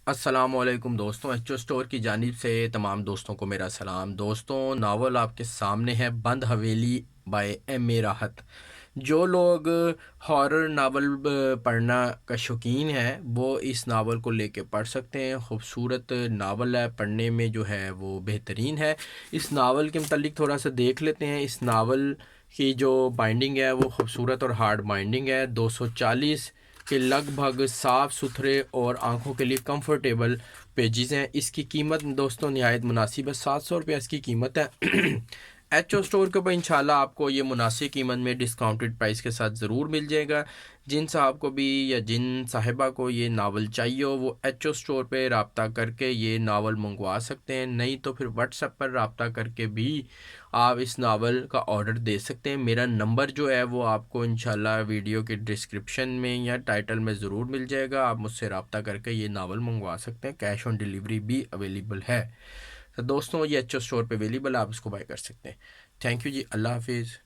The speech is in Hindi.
अस्सलामुअलैकुम दोस्तों, एच ओ स्टोर की जानिब से तमाम दोस्तों को मेरा सलाम। दोस्तों, नावल आपके सामने है बंद हवेली बाय एम ए राहत। जो लोग हॉरर नावल पढ़ना का शौकीन है वो इस नावल को लेके पढ़ सकते हैं। खूबसूरत नावल है, पढ़ने में जो है वो बेहतरीन है। इस नावल के मतलब थोड़ा सा देख लेते हैं। इस नावल की जो बाइंडिंग है वो खूबसूरत और हार्ड बाइंडिंग है। 240 के लगभग साफ़ सुथरे और आंखों के लिए कंफर्टेबल पेजेस हैं। इसकी कीमत दोस्तों नहायत मुनासिब है, 700 रुपये इसकी कीमत है। एच ओ स्टोर के ऊपर इंशाल्लाह आपको ये मुनासिब कीमत में डिस्काउंटेड प्राइस के साथ ज़रूर मिल जाएगा। जिन साहब को भी या जिन साहिबा को ये नावल चाहिए हो वो एच ओ स्टोर पे रब्ता करके ये नावल मंगवा सकते हैं। नहीं तो फिर व्हाट्सएप पर रब्ता करके भी आप इस नावल का ऑर्डर दे सकते हैं। मेरा नंबर जो है वो आपको इंशाल्लाह वीडियो के डिस्क्रिप्शन में या टाइटल में ज़रूर मिल जाएगा। आप मुझसे रब्ता करके ये नावल मंगवा सकते हैं। कैश ऑन डिलीवरी भी अवेलेबल है। तो दोस्तों, ये एच ओ स्टोर पे अवेलेबल है, आप इसको बाय कर सकते हैं। थैंक यू जी, अल्लाह हाफिज़।